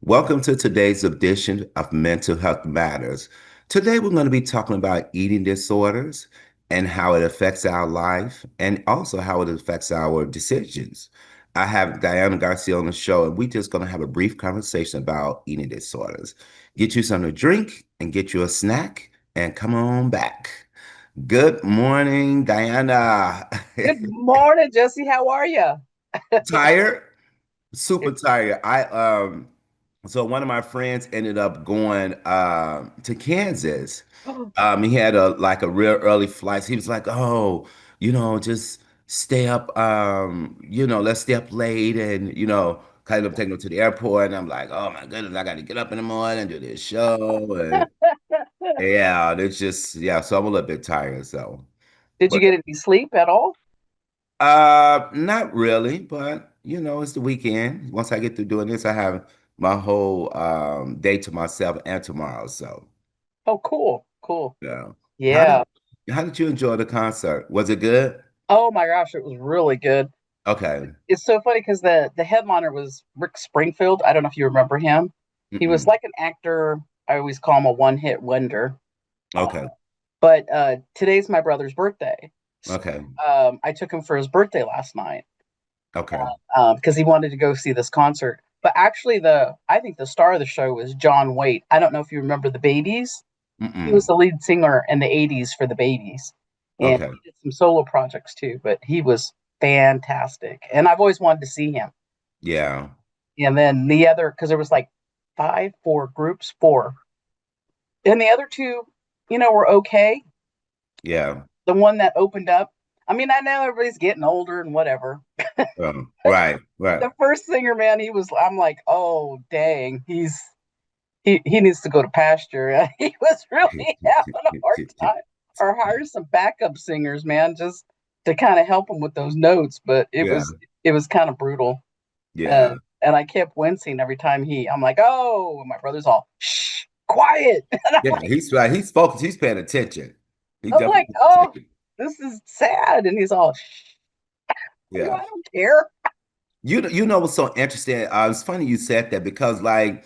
Welcome to today's edition of Mental Health Matters. Today, we're going to be talking about eating disorders and how it affects our life and also how it affects our decisions. I have Diana Garcia on the show, and we're just going to have a brief conversation about eating disorders. Get you something to drink and get you a snack and come on back. Good morning, Diana. Good morning, Jesse. How are you? Tired? Super tired. So one of my friends ended up going to Kansas. He had a real early flight. So he was like, "Oh, just stay up. Let's stay up late and kind of taking him to the airport." And I'm like, "Oh my goodness, I got to get up in the morning and do this show." And yeah, it's just yeah. So I'm a little bit tired. So, Did you but get any sleep at all? not really. But it's the weekend. Once I get through doing this, I have my whole day to myself and tomorrow. So. Oh, cool, cool. Yeah. How did Yeah. how did you enjoy the concert? Was it good? Oh my gosh, it was really good. Okay. It's so funny because the headliner was Rick Springfield. I don't know if you remember him. He was Mm-mm. like an actor. I always call him a one-hit wonder. Uh, Okay. but today's my brother's birthday. So Okay. I took him for his birthday last night Okay. because he wanted to go see this concert. But actually, the I think the star of the show was John Waite. I don't know if you remember the Babies. He was Mm-mm. the lead singer in the 80s for the Babies. And Okay. he did some solo projects too, but he was fantastic. And I've always wanted to see him. Yeah. And then the other, because there was like four groups, four. And the other two, were okay. Yeah. The one that opened up, I mean, I know everybody's getting older and whatever. Right. Right. The first singer, man, I'm like, oh, dang, he needs to go to pasture. He was really having a hard time. Or hire some backup singers, man, just to kind of help him with those notes. But it Yeah. was it was kind of brutal. Yeah. And I kept wincing every time I'm like, oh, and my brother's all, shh, quiet. And Yeah. He's right. He's focused. He's paying attention. He I'm like, definitely paying oh, attention. this is sad. And he's all, shh. I go, Yeah. I don't care. You know what's so interesting? It's funny you said that because like,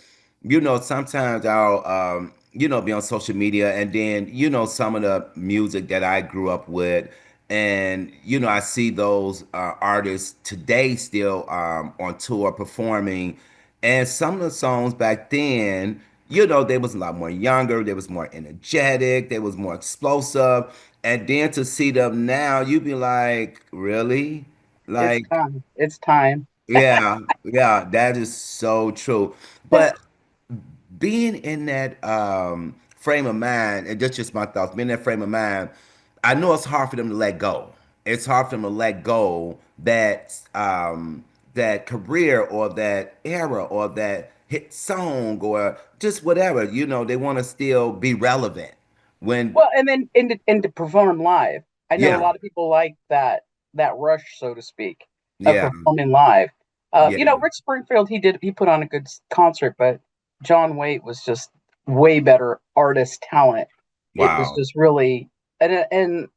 sometimes I'll be on social media and then some of the music that I grew up with and I see those artists today still on tour performing and some of the songs back then, they was a lot more younger, they was more energetic, they was more explosive. And then to see them now, you be like, really? It's Like time. It's time. yeah, yeah, that is so true. But being in that frame of mind, and that's just my thoughts, being in that frame of mind, I know it's hard for them to let go. It's hard for them to let go that career or that era or that hit song or just whatever. They want to still be relevant. When Well, and then and to perform live. I know a yeah, lot of people like that rush, so to speak, of yeah, performing live. yeah. Rick Springfield, he put on a good concert, but John Waite was just way better artist talent. It was Wow. just really and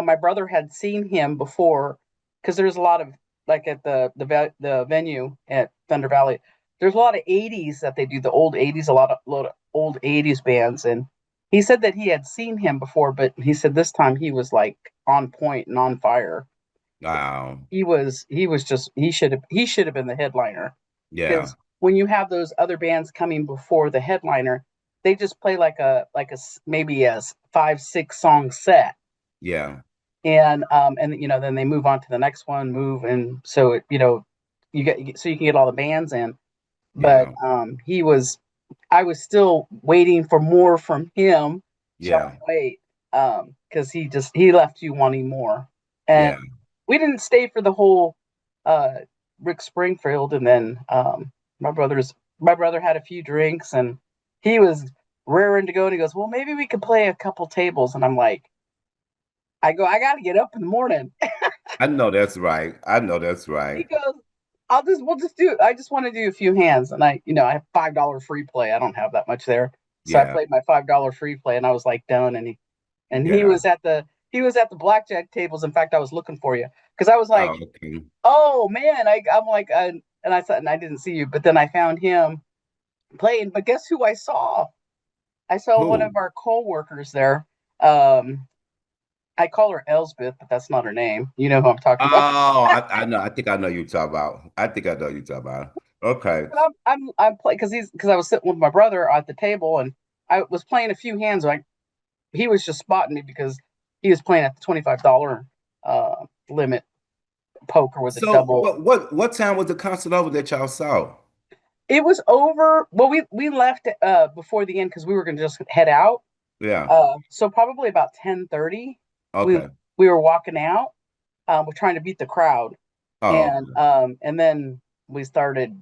my brother had seen him before because there's a lot of like at the venue at Thunder Valley. There's a lot of 80s that they do, the old 80s, a lot of old 80s bands. And he said that he had seen him before, but he said this time he was like on point and on fire. Wow. He should have been the headliner Yeah. because when you have those other bands coming before the headliner, they just play maybe a 5-6 song set, Yeah. and then they move on to the next one, move, and so you can get all the bands in. But Yeah. I was still waiting for more from him, so Yeah. I wait, because he left you wanting more, and Yeah. we didn't stay for the whole uh Rick Springfield, and then my brother's my brother had a few drinks, and he was raring to go, and he goes, well, maybe we could play a couple tables, and I'm like, I got to get up in the morning. I know that's right. I know that's He right. goes, we'll just do, I just want to do a few hands. And I have $5 free play. I don't have that much there. So I Yeah. played my $5 free play and I was like done. And Yeah. he was at the blackjack tables. In fact, I was looking for you because I was like, Oh, okay. oh man, I'm like, and I thought, and I didn't see you, but then I found him playing. But guess who I saw? I saw one Who? of our co-workers there. Um, I call her Elsbeth, but that's not her name. You know who I'm talking about. Oh, I know. I think I know you talk about. I think I know you talk about. Okay. But I'm playing because I was sitting with my brother at the table and I was playing a few hands. Like he was just spotting me because he was playing at the $25 limit poker with a So double. what time was the concert over that y'all saw? It was over. Well, we left before the end because we were going to just head out. Yeah. So probably about 10:30, we Okay. we were walking out. We're trying to beat the crowd, Oh, okay. and then we started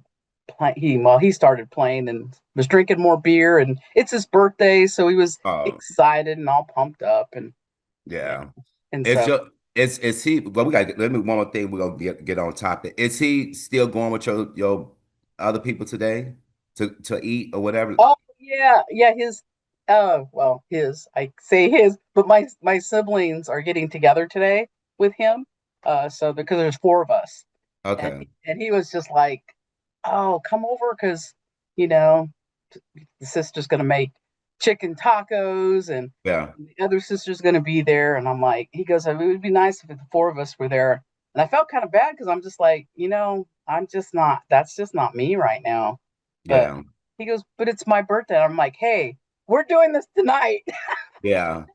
he started playing and was drinking more beer, and it's his birthday, so he was Oh, excited and all pumped up, and yeah, yeah. and It's so your is he well we got let me one more thing we're gonna get on topic. Is he still going with your other people today to eat or whatever? oh yeah, his well, his, I say his, but my siblings are getting together today with him, so because there's four of us, Okay. and he was just like, oh, come over because you know the sister's gonna make chicken tacos, and Yeah. the other sister's gonna be there. And I'm like, he goes, it would be nice if the four of us were there. And I felt kind of bad because I'm just like, I'm just not, that's just not me right now. But Yeah. he goes, but it's my birthday. I'm like, hey, we're doing this tonight. Yeah.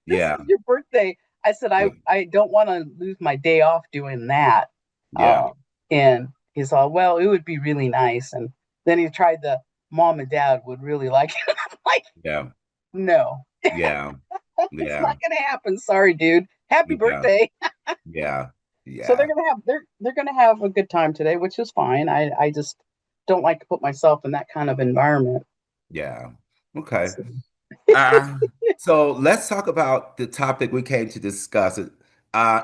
This Yeah. is your birthday. I said, Yeah. I don't want to lose my day off doing that. Yeah. Um, and he's all, well, it would be really nice. And then he tried the mom and dad would really like it. I'm like, Yeah. no, Yeah. it's Yeah. not gonna happen. Sorry, dude. Happy Yeah. birthday. Yeah. So Yeah. they're gonna have a good time today, which is fine. I just don't like to put myself in that kind of environment. Yeah. Okay. So, Uh, so let's talk about the topic we came to discuss.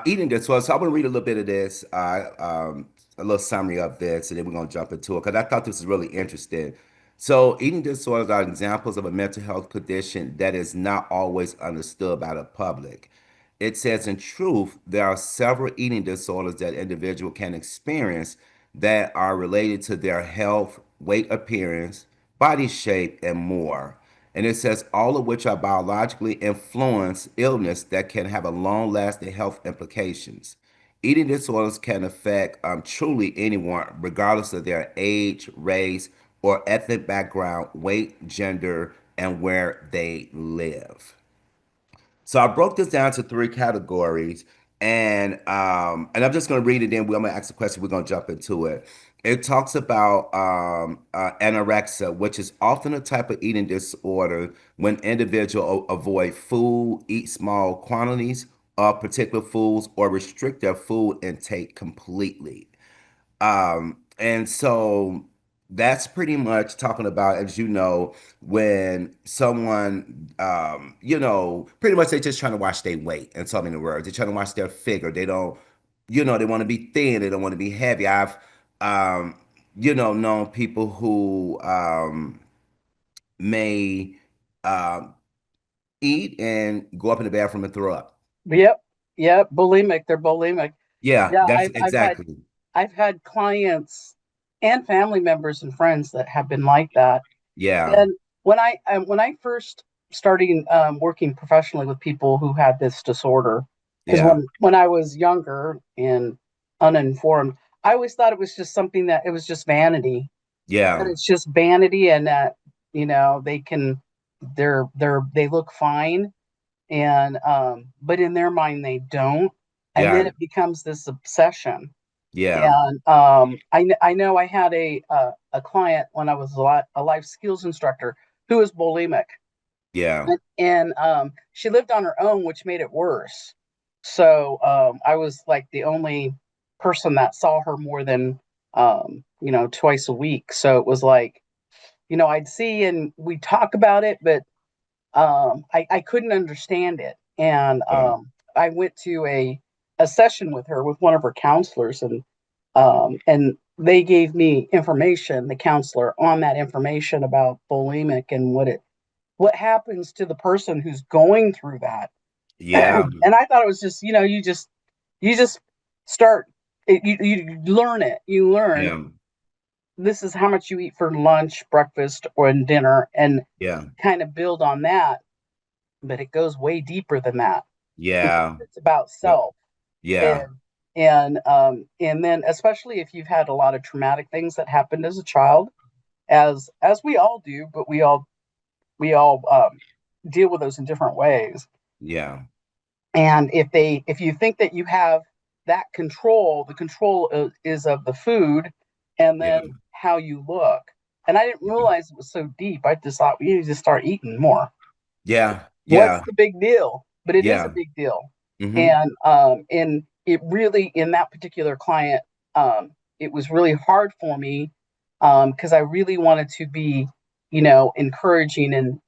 Eating disorders. So I'm gonna read a little bit of this, a little summary of this, and then we're gonna jump into it because I thought this was really interesting. So eating disorders are examples of a mental health condition that is not always understood by the public. It says, in truth, there are several eating disorders that individual can experience that are related to their health, weight appearance, body shape, and more. And it says all of which are biologically influenced illness that can have a long-lasting health implications. Eating disorders can affect truly anyone, regardless of their age, race, or ethnic background, weight, gender, and where they live. So I broke this down to three categories, and I'm just going to read it. Then I'm going to ask a question. We're going to jump into it. It talks about anorexia, which is often a type of eating disorder when individuals avoid food, eat small quantities of particular foods, or restrict their food intake completely. And so that's pretty much talking about, as you know, when someone, pretty much they're just trying to watch their weight in so many words. They're trying to watch their figure. They don't, they want to be thin. They don't want to be heavy. I've, um, known people who may um, eat and go up in the bathroom and throw up. yep, yep, bulimic. They're bulimic. Yeah, Yeah, that's exactly. I've had clients and family members and friends that have been like that. Yeah, And when I first started working professionally with people who had this disorder, because yeah, when I was younger and uninformed, I always thought it was just something that it was just vanity. That yeah, it's just vanity, and that they can they look fine, and but in their mind they don't. and then Yeah. it becomes this obsession. Yeah. And I know I had a client when I was a life skills instructor who was bulimic, Yeah. and she lived on her own, which made it worse. So I was like the only person that saw her more than twice a week. So it was like, I'd see and we talk about it, but I couldn't understand it. And Yeah. I went to a session with her with one of her counselors, and they gave me information, the counselor, on that information about bulimic and what happens to the person who's going through that. Yeah. And I thought it was just, you just start you learn it. You learn Yeah. this is how much you eat for lunch, breakfast, or dinner, and Yeah. kind of build on that. But it goes way deeper than that because Yeah. it's about Yeah. self. Yeah. And then especially if you've had a lot of traumatic things that happened as a child, as we all do, but we all deal with those in different ways. Yeah. And if you think that you have that control, the control is of the food and Yeah. then how you look. And I didn't realize it was so deep. I just thought we need to start eating more. Yeah. What's Yeah. the big deal? But it is a Yeah. big deal. Hmm. And it really, in that particular client, it was really hard for me, because I really wanted to be, encouraging and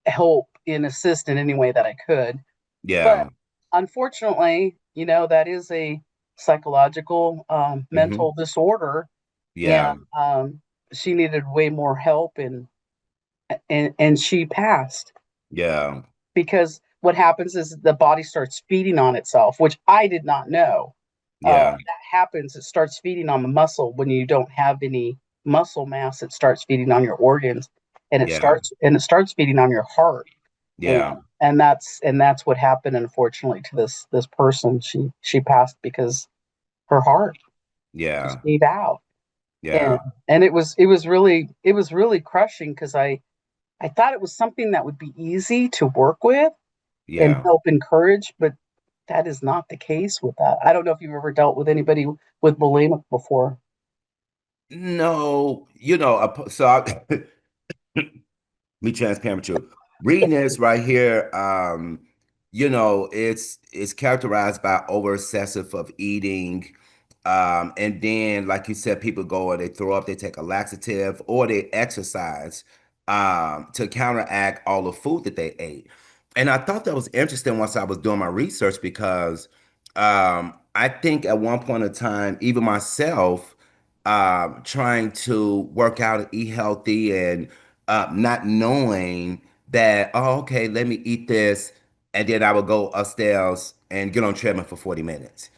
help and assist in any way that I could. But Yeah. unfortunately, that is a psychological, Hmm. mental disorder, and Yeah. she needed way more help, and she passed Yeah. because what happens is the body starts feeding on itself, which I did not know. Yeah. That happens. It starts feeding on the muscle when you don't have any muscle mass. It starts feeding on your organs, and it Yeah. starts feeding on your heart, and Yeah. and that's what happened. Unfortunately, to this person, she passed because her heart just Yeah. gave out, and Yeah. and it was really crushing because I thought it was something that would be easy to work with and Yeah. help encourage, but that is not the case with that. I don't know if you've ever dealt with anybody with bulimic before. No, so be transparent with you. Reading this right here, it's characterized by over excessive of eating. And then, like you said, people go and they throw up, they take a laxative, or they exercise to counteract all the food that they ate. And I thought that was interesting once I was doing my research because I think at one point in time, even myself, trying to work out and eat healthy and not knowing that, oh, okay, let me eat this. And then I would go upstairs and get on treadmill for 40 minutes.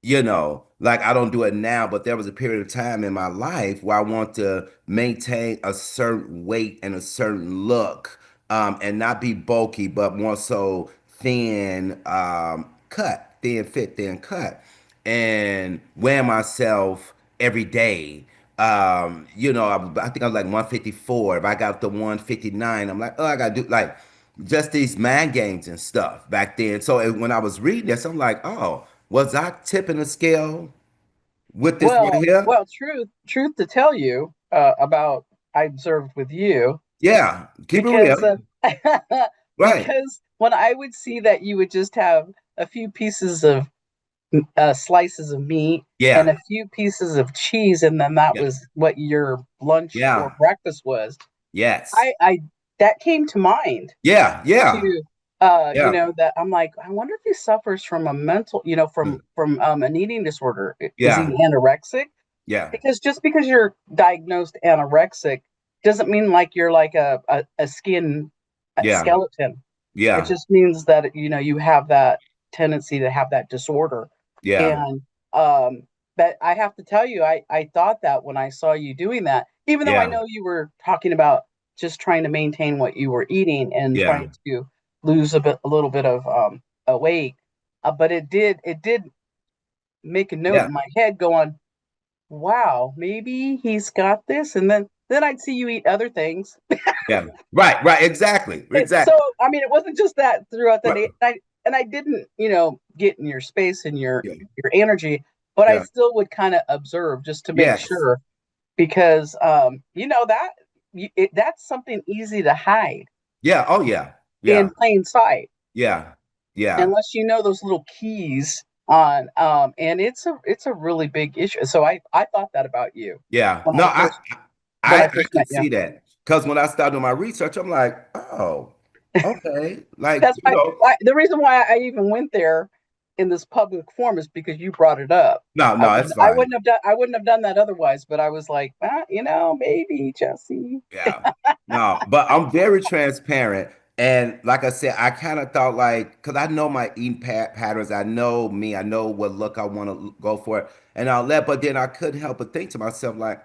Like I don't do it now, but there was a period of time in my life where I want to maintain a certain weight and a certain look, and not be bulky, but more so thin, thin fit, thin cut, and weigh myself every day. I think I was like 154. If I got up to 159, I'm like, oh, I gotta do like just these mind games and stuff back then. So when I was reading this, I'm like, oh, was I tipping the scale with this right Well, here? well, truth to tell you, about I observed with you, Yeah, keep it because real. Right. because when I would see that you would just have a few pieces of slices of meat and Yeah. a few pieces of cheese, and then that Yeah. was what your lunch or Yeah. breakfast was. Yes. I that came to mind Yeah. Yeah. to Yeah. that I'm like, I wonder if he suffers from a mental, from an eating disorder. Is he Yeah. anorexic? Yeah. Because just because you're diagnosed anorexic doesn't mean like you're like a skin Yeah. skeleton. It Yeah. just means that you have that tendency to have that disorder. Yeah. And but I have to tell you, I thought that when I saw you doing that, even though I Yeah. know you were talking about just trying to maintain what you were eating and Yeah. trying to lose a little bit of a weight, but it did make a note Yeah. in my head going, wow, maybe he's got this. And then I'd see you eat other things. Yeah. Right. Right. Exactly. So Exactly. I mean, it wasn't just that throughout the Right. day. and I didn't, get in your space and your Yeah. your energy, but I Yeah. still would kind of observe just to make Yes. sure because that that's something easy to hide Yeah. Oh yeah. in Yeah. plain sight Yeah. Yeah. unless you know those little keys on and it's a really big issue. So I thought that about you Yeah. when No, I first when I I first met could you. see that because when I started doing my research, I'm like, oh, okay. Like, That's why the reason why I even went there in this public forum is because you brought it up. no, I no, wouldn't it's fine. I wouldn't have done that otherwise, but I was like, maybe Jesse. Yeah. No, but I'm very transparent. And like I said, I kind of thought like, because I know my eating patterns, I know me, I know what look I want to go for, and all that. But then I couldn't help but think to myself, like,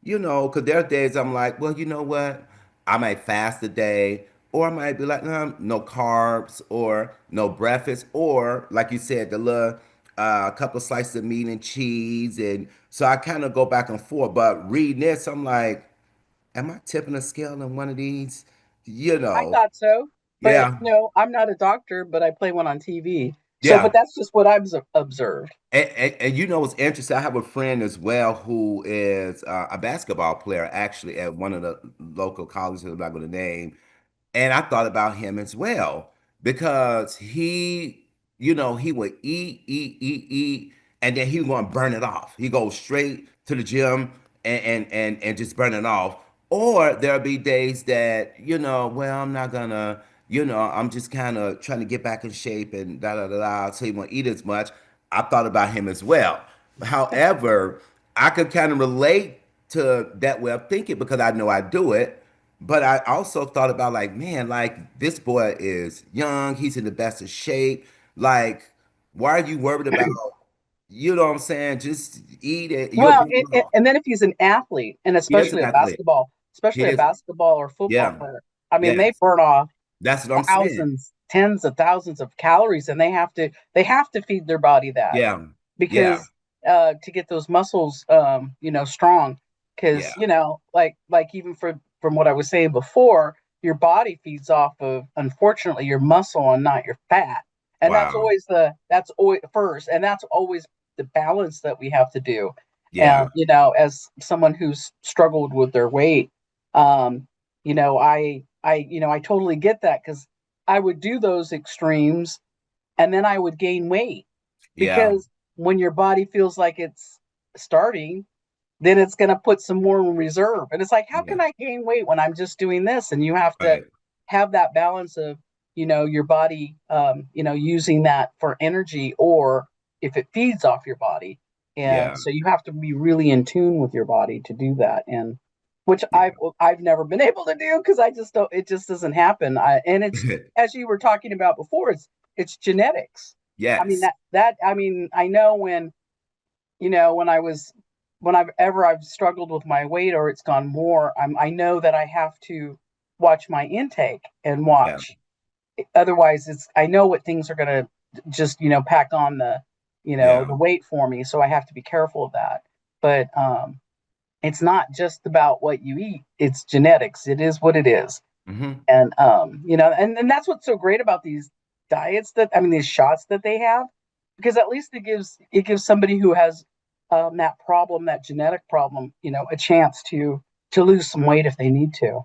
because there are days I'm like, well, you know what? I might fast a day, or I might be like, no carbs, or no breakfast, or like you said, the little couple of slices of meat and cheese. And so I kind of go back and forth. But reading this, I'm like, am I tipping a scale in one of these? You I know, thought so, but yeah, I'm not a doctor, but I play one on TV. So, but yeah. that's just what I've observed. And you know what's interesting? I have a friend as well who is a basketball player actually at one of the local colleges I'm not going to name. And I thought about him as well because he would eat, and then he was going to burn it off. He goes straight to the gym and just burn it off. Or there'll be days that, well, I'm not gonna, I'm just kind of trying to get back in shape and da da da da. So he won't eat as much. I thought about him as well. However, I could kind of relate to that way of thinking because I know I do it. But I also thought about like, man, like this boy is young, he's in the best of shape. Like, why are you worried about, you know what I'm saying? Just eat it, you'll Well, burn it off. and then if he's an athlete, and He is an especially athlete. He a is, basketball or football yeah, player, I mean, they yes. burn off That's what I'm saying. thousands, tens of thousands of calories, and they have to feed their body that Yeah, yeah, because to get those muscles, strong. Because yeah. like even from what I was saying before, your body feeds off of unfortunately your muscle and not your fat, and Wow. that's always first, and that's always the balance that we have to do. And Yeah, as someone who's struggled with their weight, um, I totally get that because I would do those extremes and then I would gain weight yeah, because when your body feels like it's starting, then it's going to put some more in reserve. And it's like, how yeah. can I gain weight when I'm just doing this? And you have to Right. have that balance of, your body, using that for energy or if it feeds off your body. And Yeah, so you have to be really in tune with your body to do that. And which yeah. I've never been able to do because I just don't, it just doesn't happen. And it's, as you were talking about before, it's genetics. I mean Yes. that I mean I know when when I've struggled with my weight or it's gone more, I know that I have to watch my intake and Yeah, watch. Otherwise, I know what things are gonna just pack on yeah. the weight for me, so I have to be careful of that. But it's not just about what you eat; it's genetics. It is what it is, Hmm. and and that's what's so great about these diets these shots that they have, because at least it gives somebody who has that problem, that genetic problem, a chance to lose some weight if they need to,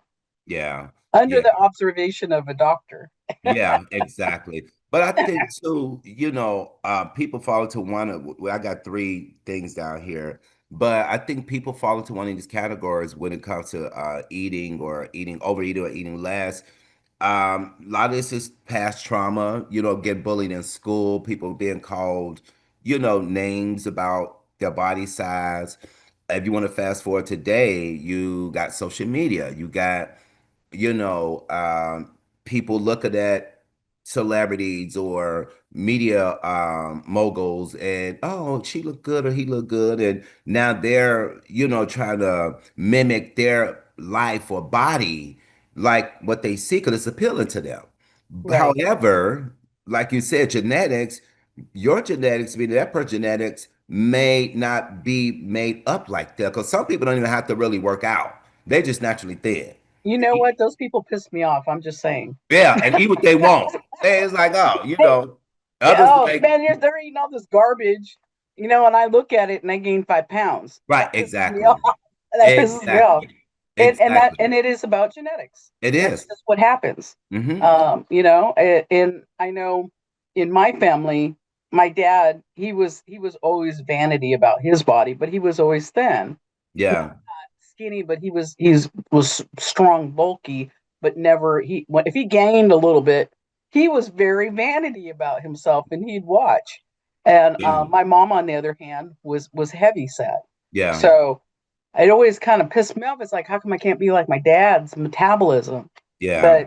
Yeah, under yeah. the observation of a doctor. Yeah, exactly. But I think too, people fall into one of, well, I got three things down here, but I think people fall into one of these categories when it comes to eating or eating, overeating or eating less. A lot of this is past trauma, get bullied in school, people being called, names about their body size. If you want to fast forward today, you got social media, you got you know, people looking at celebrities or media moguls and oh, she looked good or he looked good, and now they're trying to mimic their life or body like what they see because it's appealing to them. Right. However, like you said, genetics, your genetics, meaning that person's genetics, may not be made up like that because some people don't even have to really work out; they just naturally thin. You know what? Those people piss me off. I'm just saying. Yeah, and eat what they want. And it's like, oh, Hey, others oh like, man, they're eating all this garbage, and I look at it and I gain 5 pounds. right, That pisses me exactly. off. That pisses me off. Exactly. And Exactly. it is about genetics. It That's is. just what happens. Mm-hmm. And I know in my family, my dad, he was always vanity about his body, but he was always thin. Yeah. Skinny, but he was strong, bulky, but never if he gained a little bit, he was very vanity about himself, and he'd watch. And Yeah. my mom, on the other hand, was heavy set, Yeah. so it always kind of pissed me off. It's like, how come I can't be like my dad's metabolism? Yeah.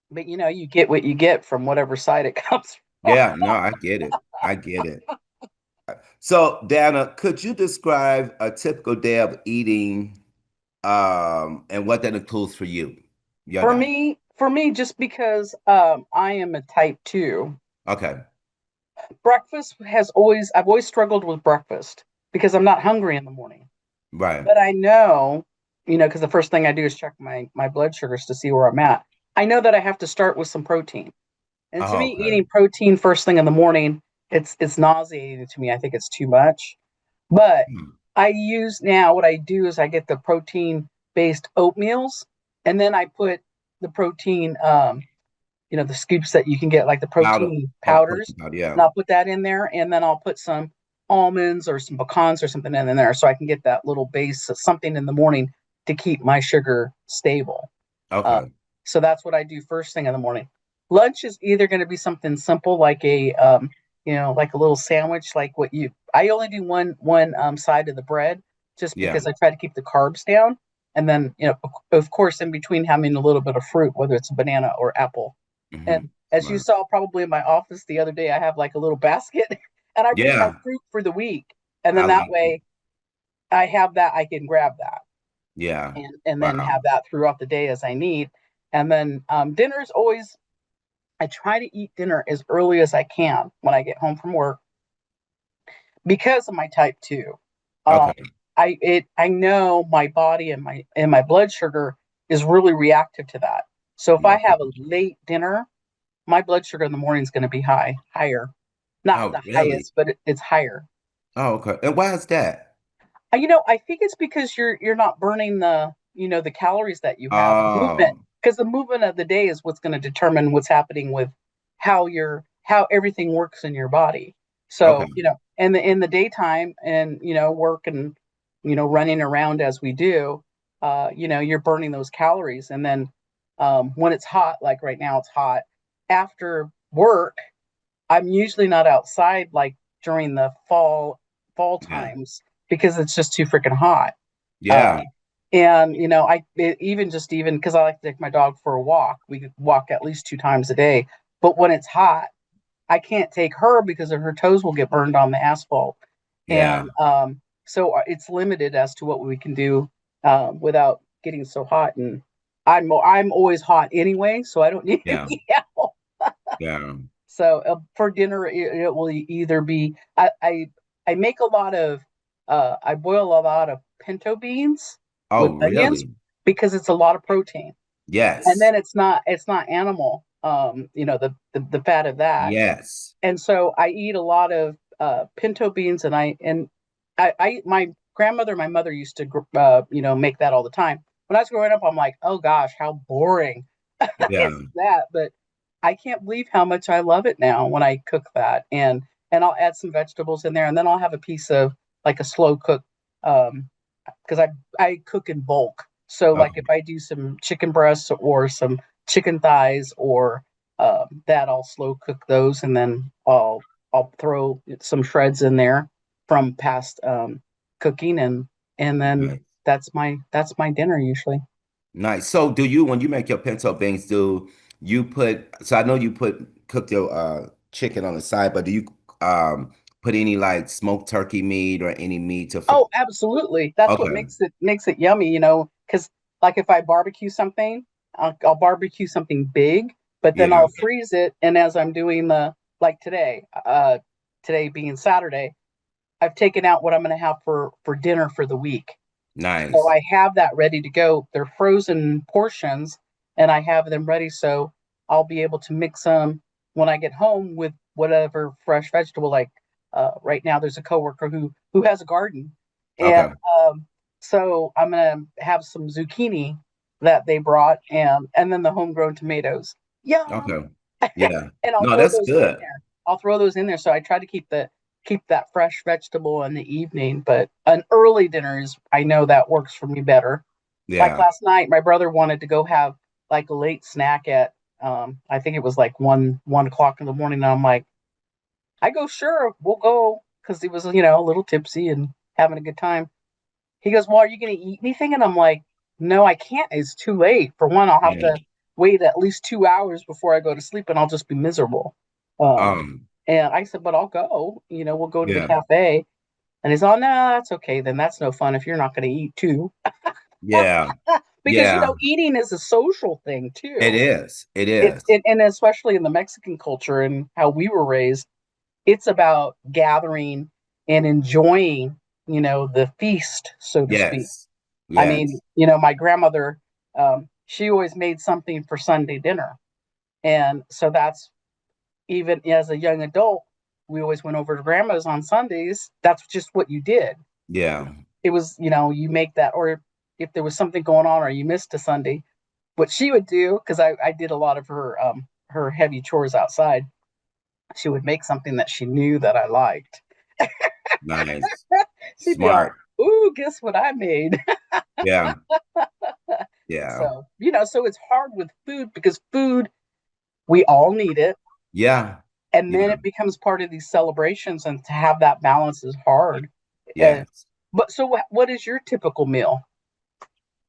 But you get what you get from whatever side it comes from. Yeah. No, I get it. I get it. So, Dana, could you describe a typical day of eating and what that includes for you? Your For diet. me, just because I am a type 2, Okay. breakfast I've always struggled with breakfast because I'm not hungry in the morning. Right. But I know, because the first thing I do is check my blood sugars to see where I'm at. I know that I have to start with some protein. And to Oh, me, okay. eating protein first thing in the morning, it's nauseating to me. I think it's too much. But Hmm. I use now what I do is I get the protein based oatmeals, and then I put the protein the scoops that you can get, like the Powder. protein Oh, powders, protein powder. Yeah. and I'll put that in there, and then I'll put some almonds or some pecans or something in there, so I can get that little base of something in the morning to keep my sugar stable. Uh, Okay. so that's what I do first thing in the morning. Lunch is either going to be something simple like like a little sandwich, like what you. I only do one side of the bread just Yeah. because I try to keep the carbs down, and then of course in between having a little bit of fruit, whether it's a banana or apple. Hmm. And as you Right. saw probably in my office the other day, I have like a little basket, and I bring my Yeah. fruit for the week, and I then that like it. way I have that, I can grab that Yeah. and then Wow. have that throughout the day as I need. And then dinner is always, I try to eat dinner as early as I can when I get home from work because of my type 2. Um, Okay. I know my body and my blood sugar is really reactive to that. So if I Yeah. have a late dinner, my blood sugar in the morning is going to be higher, not Oh, the really? highest, but it's higher. Oh, okay. And why is that? I think it's because you're not burning the calories that you have, the movement, Oh, because the movement of the day is what's going to determine what's happening with how everything works in your body. So, okay. in the daytime and work and running around as we do, you're burning those calories, and then when it's hot, like right now it's hot, after work, I'm usually not outside like during the fall Yeah. times because it's just too freaking hot. Uh, Yeah. and even because I like to take my dog for a walk, we could walk at least 2 times a day. But when it's hot, I can't take her because her toes will get burned on the asphalt, Yeah. and so it's limited as to what we can do without getting so hot. And I'm always hot anyway, so I don't need Yeah. any help. Yeah. So for dinner, it will either be I make a lot of I boil a lot of pinto beans with Oh, onions really? because it's a lot of protein, and Yes. then it's not animal, the fat of that, Yes. and so I eat a lot of pinto beans, and my grandmother, my mother used to make that all the time. When I was growing up, I'm like, oh gosh, how boring Yeah. is that? But I can't believe how much I love it now when I cook that, and I'll add some vegetables in there, and then I'll have a piece of like a slow cook, because I cook in bulk. So like if Okay. I do some chicken breasts or some chicken thighs or that, I'll slow cook those, and then I'll throw some shreds in there from past cooking, and then Nice. that's my dinner usually. Nice. So do you, when you make your pinto beans, do you put, so I know you cook your chicken on the side, but do you put any like smoked turkey meat or any meat to, Oh, absolutely. That's what okay. makes it yummy, because like if I barbecue something, I'll barbecue something big, but then Yeah. I'll freeze it. And as I'm doing like today being Saturday, I've taken out what I'm going to have for dinner for the week. So Nice. I have that ready to go. They're frozen portions, and I have them ready. So I'll be able to mix them when I get home with whatever fresh vegetable. Like right now, there's a coworker who has a garden, and Okay. so I'm gonna have some zucchini that they brought, and then the homegrown tomatoes. Yum! Okay. Yeah. And I'll No, throw that's those in good. there. I'll throw those in there. So I try to keep that fresh vegetable in the evening, but an early dinner is I know that works for me better. Like Yeah. last night, my brother wanted to go have like a late snack at I think it was like one o'clock in the morning. And I'm like, I go, sure, we'll go because he was, a little tipsy and having a good time. He goes, well, are you gonna eat anything? And I'm like, no, I can't. It's too late. For one, I'll have Yeah. to wait at least 2 hours before I go to sleep and I'll just be miserable. Um, Um, and I said, but I'll go, we'll go to the yeah. cafe. And he's all, no, that's okay. Then that's no fun if you're not going to eat too. Yeah. Because, Yeah. eating is a social thing It too. is. It It, is. it, and especially in the Mexican culture and how we were raised, it's about gathering and enjoying, the feast, so to speak. Yes. I mean, Yes. my grandmother, she always made something for Sunday dinner. And so that's even as a young adult, we always went over to grandma's on Sundays. That's just what you did. Yeah. It was, you make that, or if there was something going on or you missed a Sunday, what she would do, because I did a lot of her heavy chores outside, she would make something that she knew that I liked. Nice. She'd be all, Smart. ooh, guess what I made? Yeah. Yeah. So it's hard with food because food, we all need it. Yeah. And then Yeah. it becomes part of these celebrations, and to have that balance is hard. Uh, Yes. but so, what is your typical meal?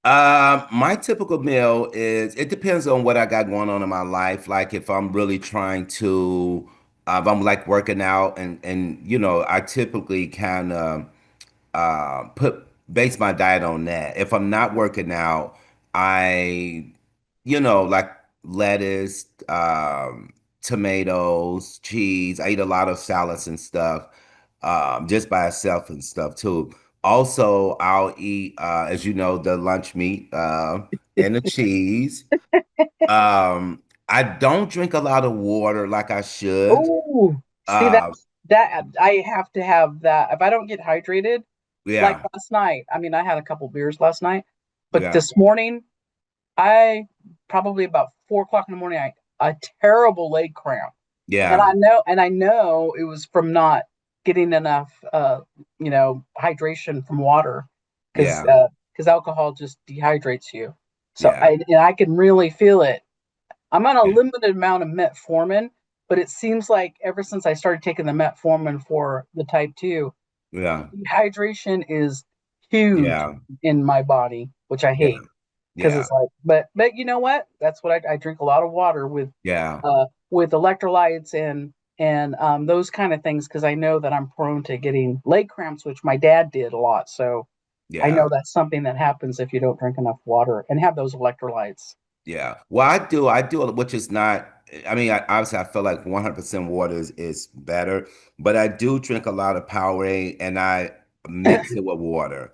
My typical meal is it depends on what I got going on in my life. Like if I'm really trying to, if I'm like working out and I typically kind of put base my diet on that. If I'm not working out, I like lettuce, tomatoes, cheese. I eat a lot of salads and stuff, just by itself and stuff too. Also, I'll eat, as you know, the lunch meat, and the cheese. I don't drink a lot of water like I should. Oh, see Uh, that I have to have that. If I don't get hydrated, like yeah, last night, I mean, I had a couple beers last night, but yeah, this morning, I probably about 4 o'clock in the morning, a terrible leg cramp. yeah, And I know it was from not getting enough, hydration from water, because yeah, alcohol just dehydrates you. So yeah, I can really feel it. I'm on a yeah, limited amount of metformin, but it seems like ever since I started taking the metformin for the type 2, yeah, dehydration is huge yeah, in my body, which I yeah, hate because yeah, it's like, but you know what? That's what I drink a lot of water yeah, with electrolytes and those kind of things because I know that I'm prone to getting leg cramps, which my dad did a lot. So I yeah. know that's something that happens if you don't drink enough water and have those electrolytes. Yeah. Well, I do, which is not, I mean, obviously I feel like 100% water is better, but I do drink a lot of Powerade and I mix it with water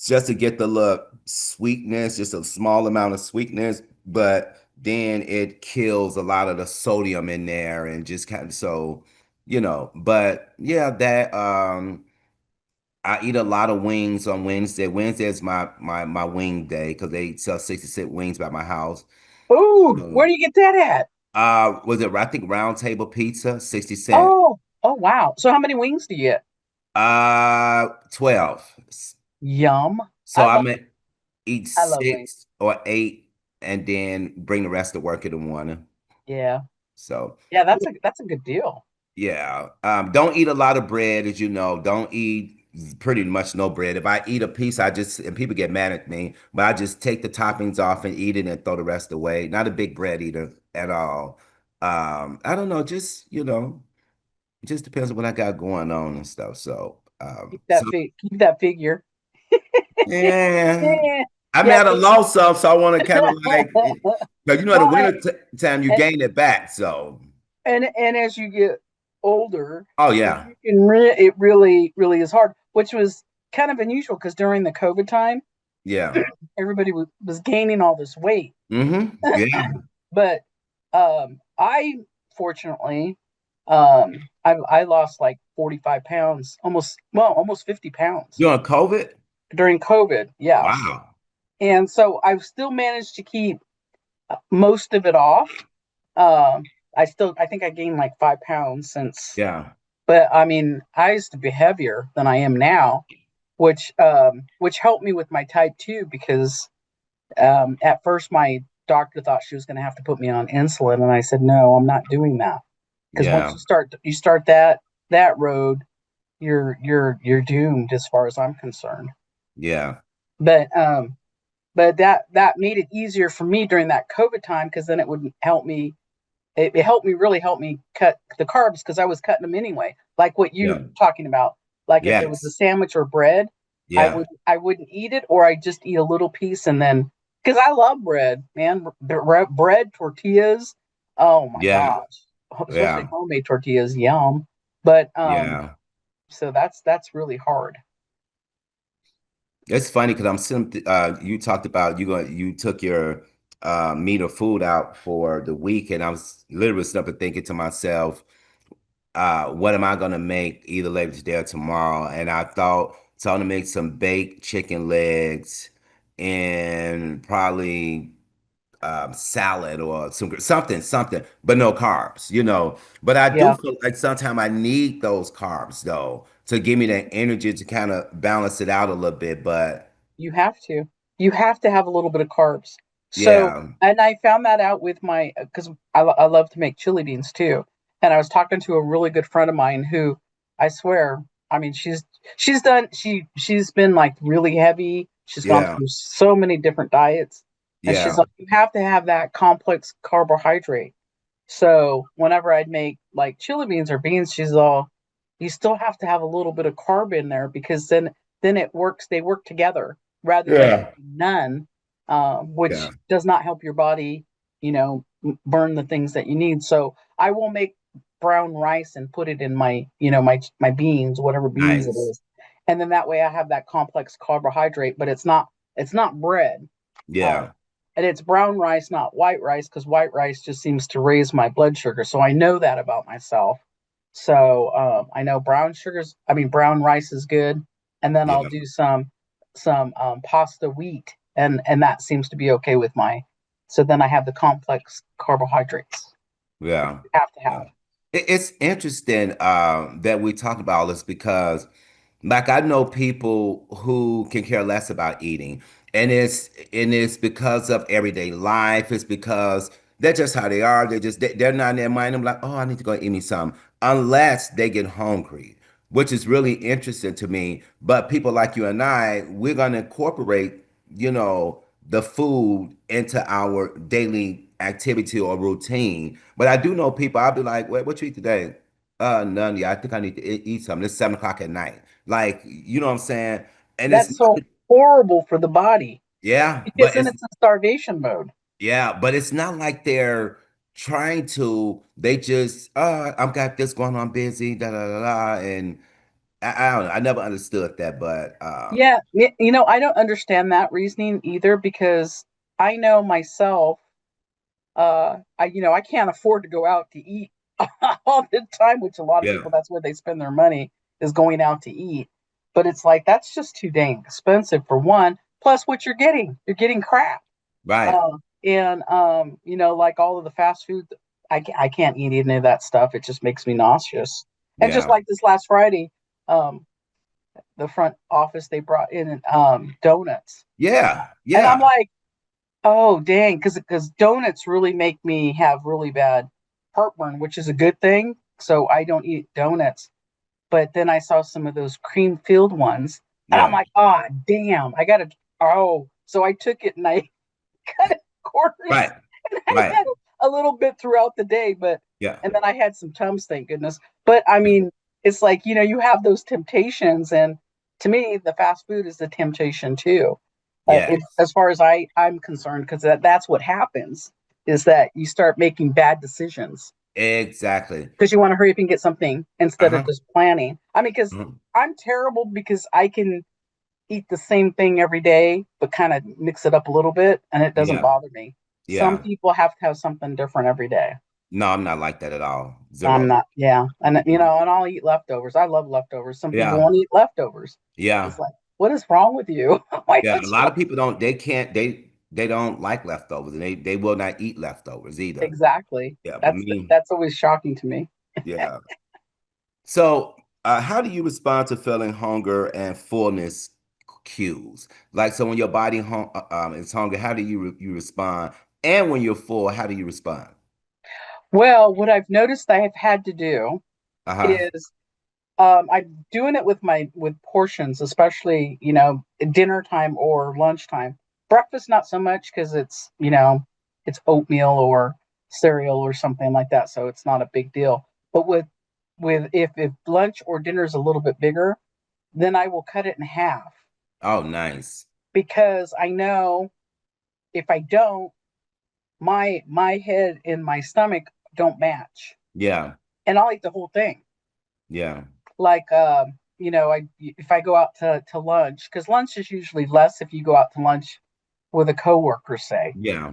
just to get the little sweetness, just a small amount of sweetness, but then it kills a lot of the sodium in there and just kind of so, but yeah, I eat a lot of wings on Wednesday. Wednesday is my wing day because they sell 66 wings by my house. Oh, where So, do you get that at? was it I think Round Table Pizza, 60 cents. Oh, wow. So how many wings do you get? 12. Yum. So I'm gonna eat I love wings. 6 or 8 and then bring the rest to work in the morning. Yeah. So Yeah, that's a good deal. yeah. Don't eat a lot of bread, as you know. Don't eat pretty much no bread. If I eat a piece, and people get mad at me, but I just take the toppings off and eat it and throw the rest away. Not a big bread eater at all. I don't know, it just depends on what I got going on and stuff. So, Keep that figure. yeah. Yeah. I'm Yeah, at a loss of, so I want to kind of like, but in the well, winter time, you and gain it back. So, and as you get older, oh you yeah, can it really is hard, which was kind of unusual because during the COVID time, Yeah. Everybody was gaining all this weight. Yeah. But I fortunately, I lost like 45 pounds, almost 50 pounds You on COVID? during COVID. Yes. Wow. And so I've still managed to keep most of it off. I think I gained like 5 pounds since, Yeah. but I mean, I used to be heavier than I am now, which helped me with my type 2 because at first my doctor thought she was going to have to put me on insulin, and I said no, I'm not doing that because once Yeah. you start that road, you're doomed as far as I'm concerned. Yeah. But that made it easier for me during that COVID time because then it would help me. It helped me really help me cut the carbs because I was cutting them anyway. Like what you Yeah. talking about. Like if there was a Yes. sandwich or bread, Yeah. I wouldn't eat it, or I just eat a little piece and then because I love bread, man. Bread, tortillas. Oh my Yeah. gosh, especially Yeah. homemade tortillas, yum. But Yeah. so that's really hard. It's funny because I'm sitting. You talked about you took your meat or food out for the week, and I was literally sitting up and thinking to myself, what am I gonna make either later today or tomorrow? And I thought, so I'm gonna make some baked chicken legs and probably salad or something, but no carbs, you know. But I do Yeah. feel like sometimes I need those carbs though to give me that energy to kind of balance it out a little bit. But You have to. You have to have a little bit of carbs. So, yeah, and I found that out with my, because I love to make chili beans too. And I was talking to a really good friend of mine who I swear, I mean, she's been like really heavy. She's gone yeah, through so many different diets. And she's yeah, like, you have to have that complex carbohydrate. So whenever I'd make like chili beans or beans, she's all, you still have to have a little bit of carb in there because then it works. They work together rather than yeah, having none, yeah. which does not help your body, burn the things that you need. So I will make brown rice and put it in my, my beans, whatever beans it Nice. is, and then that way I have that complex carbohydrate, but it's not bread. Uh, Yeah, and it's brown rice, not white rice, because white rice just seems to raise my blood sugar. So I know that about myself. So I know brown rice is good, and then I'll yeah, do some pasta wheat, and that seems to be okay with my. So then I have the complex carbohydrates yeah. you have to Yeah. have. It's interesting that we talk about this because, like, I know people who can care less about eating, and it's because of everyday life. It's because that's just how they are. They're not in their mind. I'm like, oh, I need to go eat me some, unless they get hungry, which is really interesting to me. But people like you and I, we're gonna incorporate, the food into our daily activity or routine. But I do know people, I'll be like, what you eat today? None. Yeah, I think I need to eat something. It's 7 o'clock at night. Like, you know what I'm saying? And it's That's so not, horrible for the body yeah, because then it's in starvation mode. but it's not like they're trying to, they just, I've got this going on busy, da da da da. And I don't know. I never understood that, but Yeah, I don't understand that reasoning either because I know myself. I can't afford to go out to eat all the time, which a lot of yeah, people, that's where they spend their money, is going out to eat. But it's like that's just too dang expensive for one. Plus, what you're getting crap. right. And like all of the fast food, I can't eat any of that stuff. It just makes me nauseous. And just Yeah. like this last Friday, um, the front office they brought in donuts, Yeah. and I'm Yeah. like, oh dang, because donuts really make me have really bad heartburn, which is a good thing. So I don't eat donuts. But then I saw some of those cream filled ones, and I'm Yeah. like, oh damn, I gotta. Oh, so I took it and I cut it quarters, Right. and I Right. had a little bit throughout the day. But Yeah. and then I had some Tums, thank goodness. But I mean, it's like you have those temptations, and to me, the fast food is the temptation too. Yes. As far as I'm concerned, because that's what happens is that you start making bad decisions Exactly. because you want to hurry up and get something instead of Uh-huh. just planning. I mean, because Mhm. I'm terrible because I can. eat the same thing every day, but kind of mix it up a little bit, and it doesn't Yeah. bother me. Some Yeah. people have to have something different every day. No, I'm not like that at all. I'm Zero. not, yeah. And and I'll eat leftovers. I love leftovers. Some people Yeah. won't eat leftovers. Yeah. It's like, what is wrong with you? Like, Yeah. A what's lot wrong? of people don't, they can't, they don't like leftovers and they will not eat leftovers either. Exactly. Yeah. But me, That's always shocking to me. yeah. So, how do you respond to feeling hunger and fullness cues? Like, so when your body is hungry, how do you respond? And when you're full, how do you respond? Well, what I've noticed I have had to do Uh-huh. is I'm doing it with my with portions, especially, dinner time or lunchtime. Breakfast, not so much because it's oatmeal or cereal or something like that, so it's not a big deal. But with if lunch or dinner is a little bit bigger, then I will cut it in half Oh, nice. because I know if I don't, my head and my stomach don't match, Yeah. and I'll eat the whole thing. Yeah. Like I if I go out to lunch, because lunch is usually less if you go out to lunch with a coworker, say. Yeah.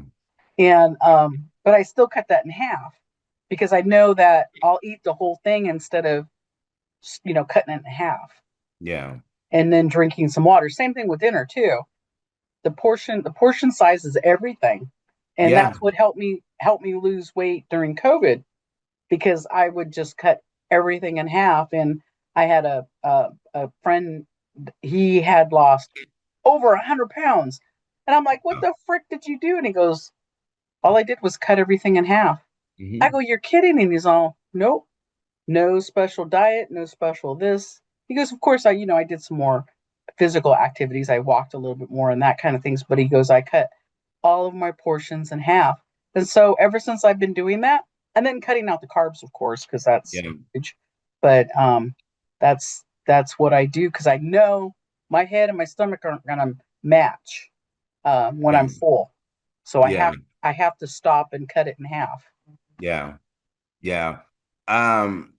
And but I still cut that in half because I know that I'll eat the whole thing instead of cutting it in half Yeah. and then drinking some water. Same thing with dinner too. The portion size is everything. And Yeah. that's what helped me lose weight during COVID, because I would just cut everything in half. And I had a friend, he had lost over 100 pounds, and I'm like, "What the frick did you do?" And he goes, "All I did was cut everything in half." I Hmm. go, "You're kidding?" And he's all, "Nope, no special diet, no special this." He goes, "Of course, I did some more physical activities. I walked a little bit more and that kind of things." But he goes, "I cut all of my portions in half." And so ever since I've been doing that, and then cutting out the carbs, of course, because that's Yeah. huge. But that's what I do because I know my head and my stomach aren't gonna match when Yeah. I'm full. So I Yeah. have I have to stop and cut it in half. Yeah. Yeah. Um,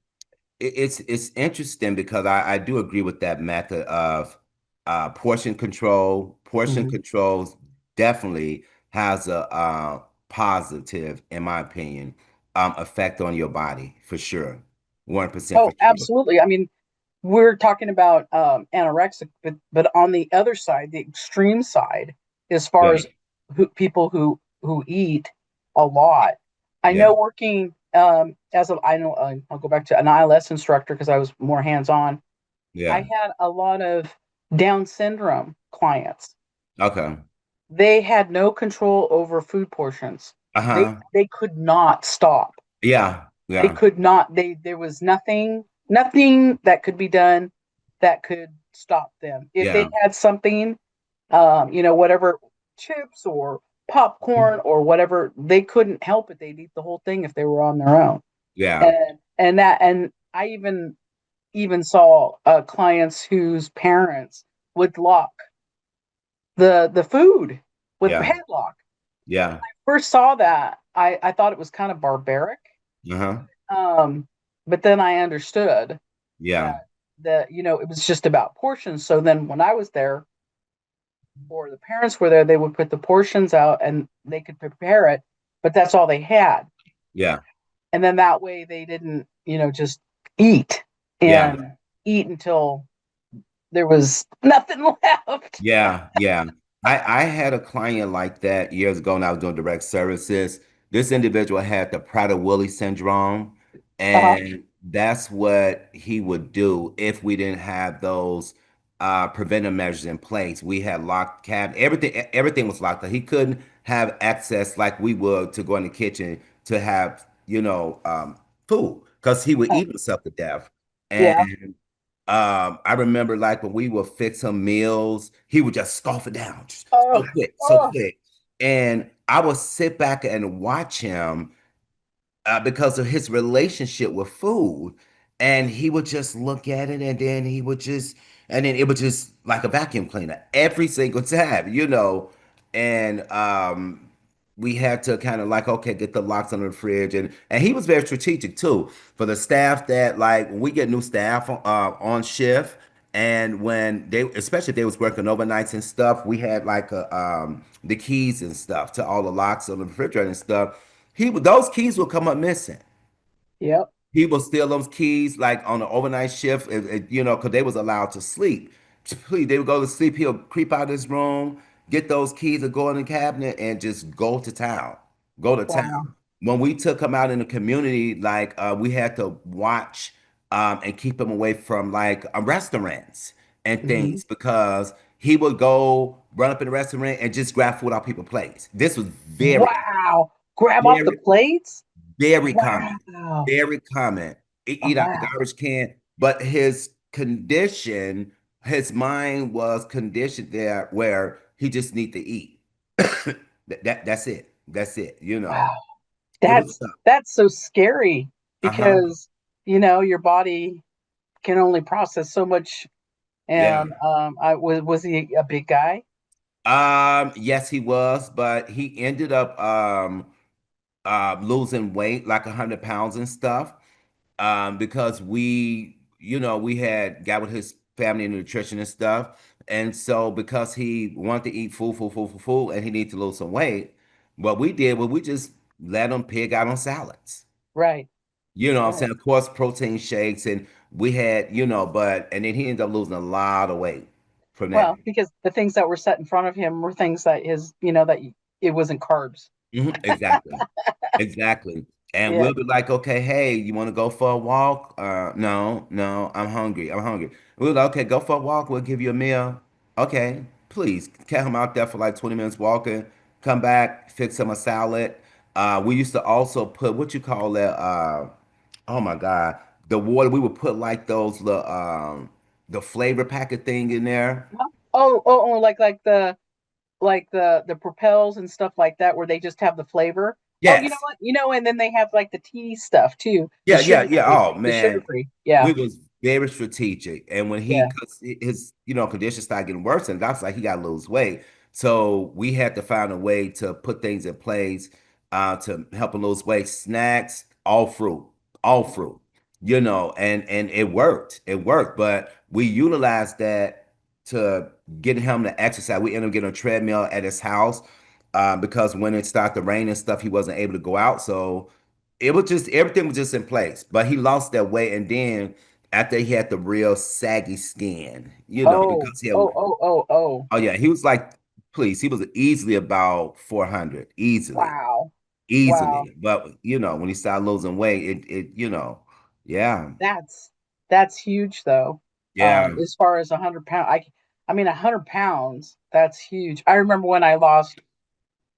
it's interesting because I do agree with that method of portion control. Portion Mhm. controls definitely has a positive, in my opinion, effect on your body for sure. 1% for Oh, sure. absolutely. I mean, we're talking about anorexic, but on the other side, the extreme side, as far Yeah. as people who eat a lot. I Yeah. know working as a I know I'll go back to an ILS instructor because I was more hands on. I Yeah. had a lot of Down syndrome clients. Okay. They had no control over food portions. They Uh-huh. they could not stop. Yeah. They Yeah. could not. There was nothing that could be done that could stop them. If they Yeah. had something, whatever, chips or popcorn or whatever, they couldn't help it. They'd eat the whole thing if they were on their own. Yeah. And I even saw clients whose parents would lock the food with a Yeah. padlock. Yeah. First saw that, I thought it was kind of barbaric. Uh-huh. Um, but then I understood Yeah. that it was just about portions. So then when I was there, or the parents were there, they would put the portions out and they could prepare it, but that's all they had. Yeah. And then that way they didn't, just eat Yeah. and eat until there was nothing left. Yeah, yeah. I had a client like that years ago when I was doing direct services. This individual had the Prader-Willi syndrome, Uh-huh. and that's what he would do if we didn't have those preventive measures in place. We had locked cabinet, everything was locked up. He couldn't have access like we would to go in the kitchen to have, food because he would eat himself to death. Yeah. And I remember like when we would fix him meals, he would just scoff it down, just so Oh, quick, so oh, quick. And I would sit back and watch him because of his relationship with food. And he would just look at it and then it would just like a vacuum cleaner every single time. And we had to kind of like, okay, get the locks on the fridge. And he was very strategic too for the staff that like when we get new staff on shift And when they, especially if they was working overnights and stuff, we had like the keys and stuff to all the locks on the refrigerator and stuff. Those keys will come up missing. Yep. People steal those keys like on an overnight shift, because they was allowed to sleep. Please, they would go to sleep. He'll creep out of his room, get those keys, and go in the cabinet and just go to town. Go to Wow. town. When we took him out in the community, like we had to watch and keep him away from like restaurants and Hmm. things because he would go run up in the restaurant and just grab food off people's plates. This was Wow. Grab off the very plates? very common. Wow. Very common. Oh, Eat out the wow. garbage can. But his condition, his mind was conditioned there where he just need to eat. That's it. That's it. Wow. It was That's tough. that's so scary Uh-huh. because your body can only process so much. Yeah. And I was he a big guy? Yes, he was, but he ended up losing weight, like 100 pounds and stuff. Because we had got with his family and nutrition and stuff. And so because he wanted to eat food, food, food, food, food, and he needed to lose some weight, what we did was we just let him pig out on salads. Right. You know what I'm Right. saying? Of course, protein shakes, and we had, and then he ended up losing a lot of weight from that. Well, because the things that were set in front of him were things that it wasn't carbs. Exactly. Exactly. And Yeah. we'll be like, okay, hey, you want to go for a walk? No, no, I'm hungry. I'm hungry. We'll like, okay, go for a walk. We'll give you a meal. Okay, please. Catch him out there for like 20 minutes walking. Come back, fix him a salad. We used to also put what you call that? Oh my God, the water. We would put like those the flavor packet thing in there. Oh, like the propels and stuff like that where they just have the flavor. Oh, you know Yes. what? And then they have like the tea stuff too, the Yeah, yeah, sugar yeah. free, Oh the sugar man, free. Yeah. we was very strategic. And when Yeah. cause his, condition started getting worse, and doc's like he got to lose weight. So we had to find a way to put things in place to help him lose weight. Snacks, all fruit, and it worked. It worked. But we utilized that to get him to exercise. We ended up getting a treadmill at his house because when it started to rain and stuff, he wasn't able to go out. So it was just everything was just in place. But he lost that weight, and then after he had the real saggy skin, Oh, because he had, oh, oh, oh, oh. oh yeah, he was like, please, he was easily about 400, easily, Wow. Wow. easily. But when he started losing weight, yeah, That's huge though. yeah, As far as 100 pounds, I mean 100 pounds, that's huge. I remember when I lost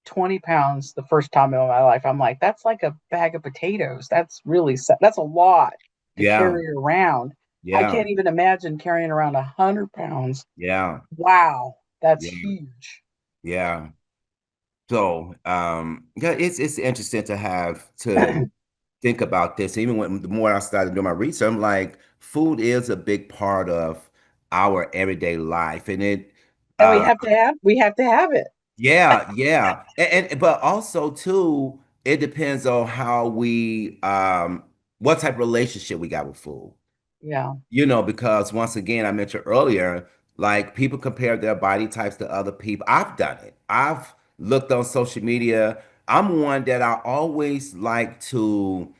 20 pounds the first time in my life. I'm like, that's like a bag of potatoes. That's a lot to yeah, carry around. I yeah, can't even imagine carrying around 100 pounds. yeah, Wow, that's yeah, huge. yeah. So, yeah, it's interesting to have to think about this. Even when the more I started doing my research, I'm like, food is a big part of our everyday life, and And uh, we have to have it. yeah, yeah, and but also too, it depends on how what type of relationship we got with food. Yeah. Because once again, I mentioned earlier, like people compare their body types to other people. I've done it. I've looked on social media. I'm one that I always like to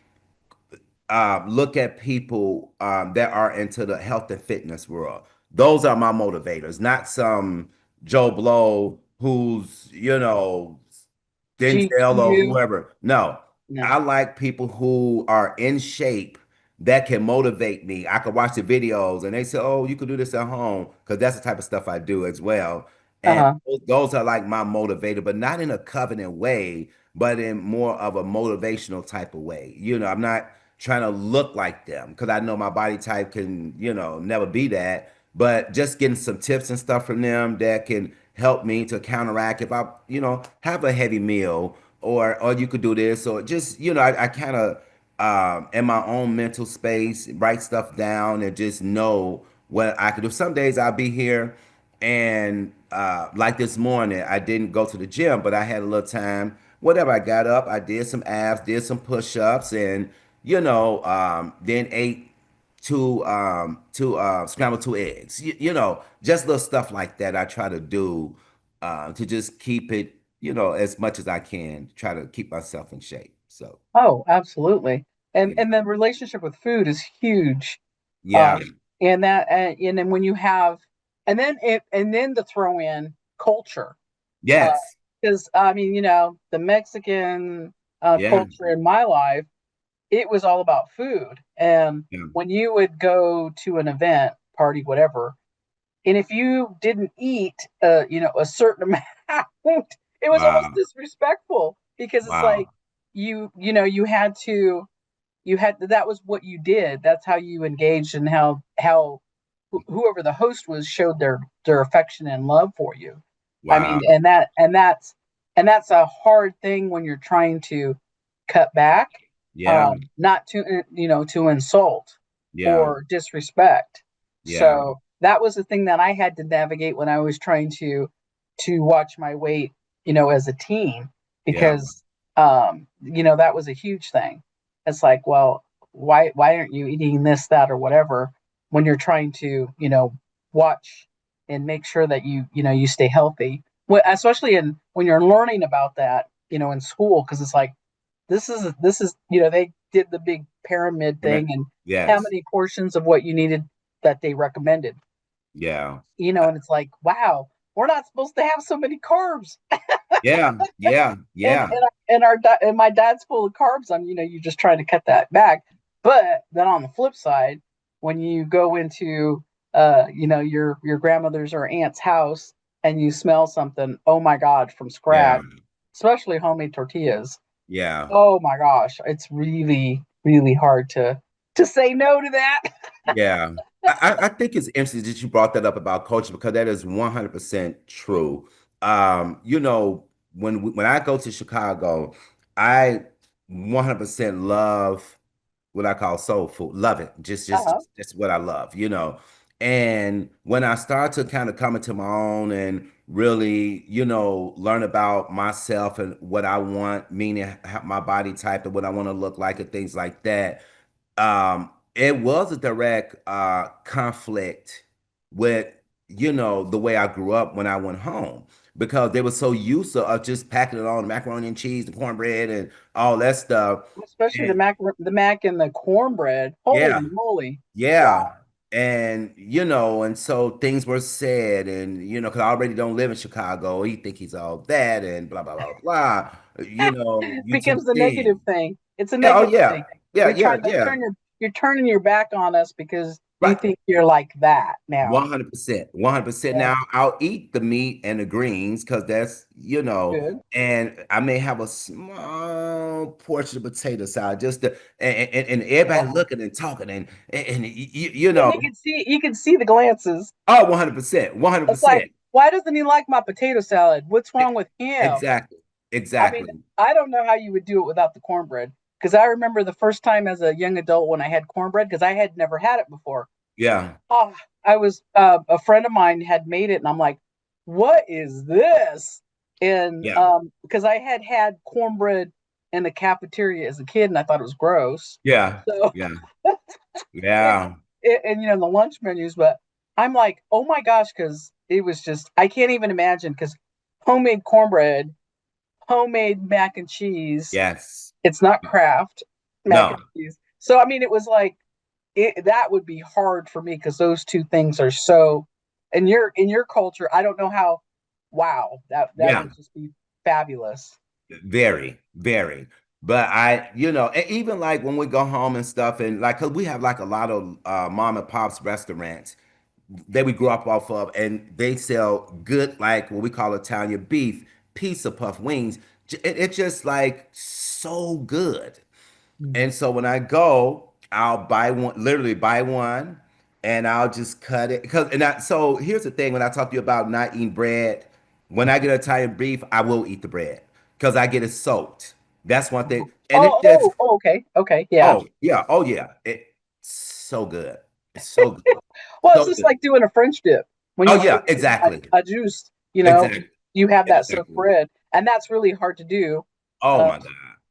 look at people that are into the health and fitness world. Those are my motivators, not some Joe Blow who's, Denzel or GQ. whoever. No, No. I like people who are in shape that can motivate me. I could watch the videos and they say, "Oh, you could do this at home," because that's the type of stuff I do as well. And Uh-huh. those are like my motivator, but not in a covenant way, but in more of a motivational type of way. I'm not trying to look like them because I know my body type can, never be that. But just getting some tips and stuff from them that can help me to counteract if I, have a heavy meal or you could do this or just, I kind of in my own mental space, write stuff down and just know what I could do. Some days I'll be here and like this morning, I didn't go to the gym, but I had a little time. Whatever, I got up, I did some abs, did some push-ups, and then ate. to scramble 2 eggs. You know, just little stuff like that I try to do to just keep it, you know, as much as I can, try to keep myself in shape. So, Oh, absolutely. And yeah. the relationship with food is huge. Yeah. And that and then when you have and then to throw in culture. Uh, Yes. because I mean, the Mexican Yeah. culture in my life, it was all about food. And Yeah. when you would go to an event, party, whatever, and if you didn't eat, a certain amount, it was almost Wow. disrespectful because it's like Wow. you had to that was what you did. That's how you engaged and how whoever the host was showed their affection and love for you. I mean, Wow. and that's a hard thing when you're trying to cut back, Yeah. not to to insult Yeah. or disrespect. Yeah. So that was the thing that I had to navigate when I was trying to watch my weight, as a teen, Yeah. because that was a huge thing. It's like, well, why aren't you eating this, that, or whatever when you're trying to, watch and make sure that you stay healthy. Well, especially when you're learning about that, in school, because it's like this is they did the big pyramid thing and how Yes. many portions of what you needed that they recommended, Yeah. and it's like, wow, we're not supposed to have so many carbs. Yeah. Yeah. and Yeah. and and my dad's full of carbs. You're just trying to cut that back. But then on the flip side, when you go into your grandmother's or aunt's house and you smell something, oh my god, from Yeah. scratch, especially homemade tortillas. Yeah. Oh my gosh, it's really really hard to say no to that. Yeah. I think it's interesting that you brought that up about culture because that is 100% true. You know, when I go to Chicago, I 100% love what I call soul food. Love it. Uh-huh. Just what I love, you know. And when I start to kind of come into my own and really, you know, learn about myself and what I want, meaning my body type and what I want to look like and things like that, it was a direct conflict with, you know, the way I grew up when I went home because they were so used to just packing it on macaroni and cheese, the cornbread, and all that stuff. Especially And the mac and the cornbread. yeah, Holy moly. yeah. Wow. And, you know, and so things were said, and, you know, because I already don't live in Chicago. He think he's all that, and blah, blah, blah, blah. You know, you too Becomes the negative thin. thing. It's a Yeah, oh, negative yeah. thing. Yeah, You're yeah, trying to yeah. you're turning your back on us because you Right. think you're like that now. 100%. 100%. Yeah, Now, I'll eat the meat and the greens because that's, you know, good. and I may have a small portion of potato salad just to, and everybody Wow. looking and talking and you And know, you can see the glances. oh, 100%. It's like, 100%. why doesn't he like my potato salad? What's wrong with him? Exactly. I mean, Exactly. I don't know how you would do it without the cornbread. Because I remember the first time as a young adult when I had cornbread, because I had never had it before. Yeah. Oh, I was a friend of mine had made it, and I'm like, "What is this?" And Yeah. because I had had cornbread in the cafeteria as a kid, and I thought it was gross. Yeah. So, Yeah. and, Yeah. and the lunch menus, but I'm like, "Oh my gosh!" Because it was just I can't even imagine because homemade cornbread, homemade mac and cheese. Yes. It's not Kraft mac and No. cheese. So I mean, it was like that would be hard for me because those two things are so in your culture. I don't know how. Wow, that Yeah. would just be fabulous. Very, very. But I, you know, and even like when we go home and stuff, and like, cause we have like a lot of mom and pops restaurants that we grew up off of, and they sell good, like what we call Italian beef, pizza puff wings. It's just like so good. Mm. And so when I go, I'll buy one, literally buy one, and I'll just cut it. So here's the thing: when I talk to you about not eating bread, when I get Italian beef, I will eat the bread because I get it soaked. That's one thing, and it Oh, just, okay, okay, yeah. oh yeah, it's so good, it's so good, Well, it's so just good. like doing a French dip when Oh you yeah, put exactly, a juice. exactly, You have that soaked exactly. bread, and that's really hard to do. Oh Uh, my God,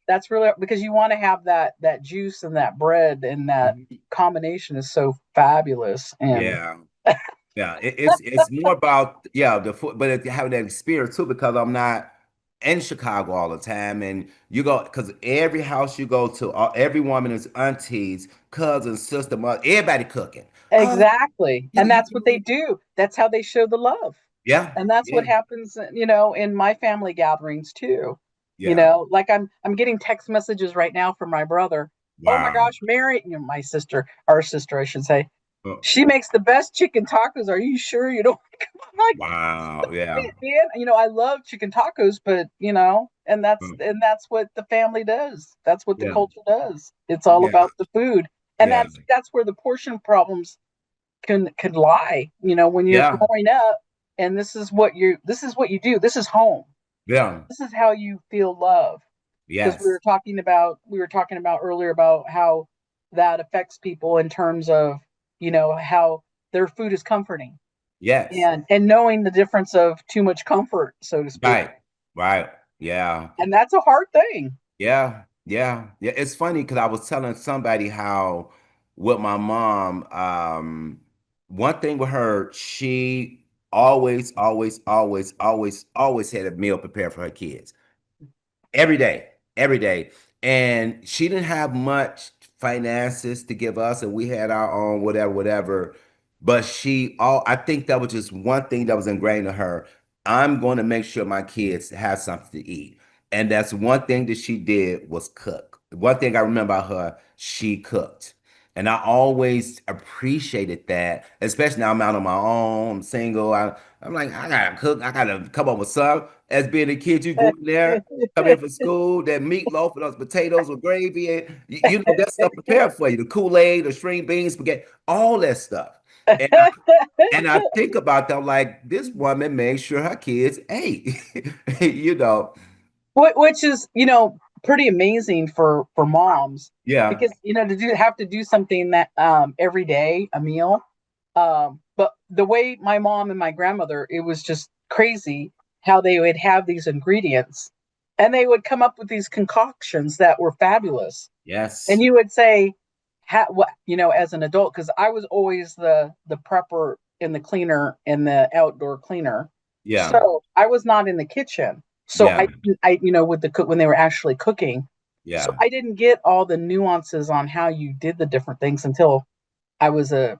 That's really because you want to have that juice and that bread, and that Mhm. combination is so fabulous. And Yeah. Yeah, it's more about yeah the food, but having that experience too because I'm not in Chicago all the time, and you go because every house you go to, every woman is aunties, cousins, sister, mother, everybody cooking. Oh, exactly. you, And you, that's what they you- do. That's how they show the love. yeah, And that's what yeah, happens, in my family gatherings too. yeah. Like I'm getting text messages right now from my brother. Oh my Wow. gosh, Mary, my sister, our sister, I should say. Oh, She makes the best chicken tacos. Are you sure you don't? I'm like, wow. Yeah. man, I love chicken tacos, but and that's Mm, and that's what the family does. That's what the yeah. culture does. It's all Yeah. about the food, and Yeah. that's where the portion problems can lie. When you're Yeah. growing up, and this is what you do. This is home. Yeah. This is how you feel love. Because we Yes. were talking about earlier about how that affects people in terms of how their food is comforting, Yes. and knowing the difference of too much comfort, so to speak. Right. Right. Yeah. And that's a hard thing. Yeah, yeah, yeah. It's funny because I was telling somebody how with my mom, one thing with her, she always, always, always, always, always had a meal prepared for her kids every day, every day. And she didn't have much finances to give us, and we had our own whatever, whatever. But I think that was just one thing that was ingrained in her. I'm going to make sure my kids have something to eat. And that's one thing that she did was cook. One thing I remember about her, she cooked. And I always appreciated that, especially now I'm out on my own, I'm single. I'm like, I gotta cook, I gotta come up with something. As being a kid, you go in there, come in for school, that meatloaf and those potatoes with gravy, and you know that stuff prepared for you. The Kool-Aid, the string beans, spaghetti, all that stuff. And I think about that, like this woman made sure her kids ate. you know, Which is pretty amazing for moms, yeah, because to do something that every day, a meal. But the way my mom and my grandmother, it was just crazy how they would have these ingredients, and they would come up with these concoctions that were fabulous. And yes, you would say, what as an adult, because I was always the prepper and the cleaner and the outdoor cleaner, yeah, so I was not in the kitchen. So yeah, I with the cook when they were actually cooking. So yeah, I didn't get all the nuances on how you did the different things until I was an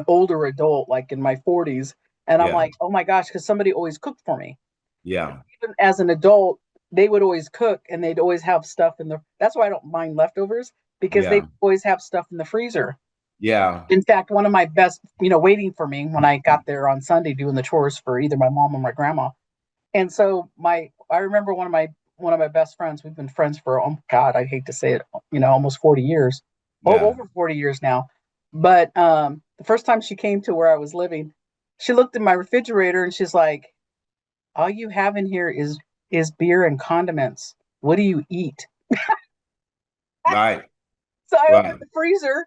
older adult, like in my 40s, and I'm yeah, like, oh my gosh, because somebody always cooked for me. yeah, Even as an adult, they would always cook, and they'd always have stuff in the. That's why I don't mind leftovers, because they yeah, always have stuff in the freezer. yeah, In fact, one of my best, waiting for me when I got there on Sunday doing the chores for either my mom or my grandma. And so I remember one of my best friends. We've been friends for, oh God, I hate to say it, almost 40 years. Oh, yeah. over 40 years now. But the first time she came to where I was living, she looked in my refrigerator and she's like, "All you have in here is beer and condiments. What do you eat?" Right, So I opened right, the freezer,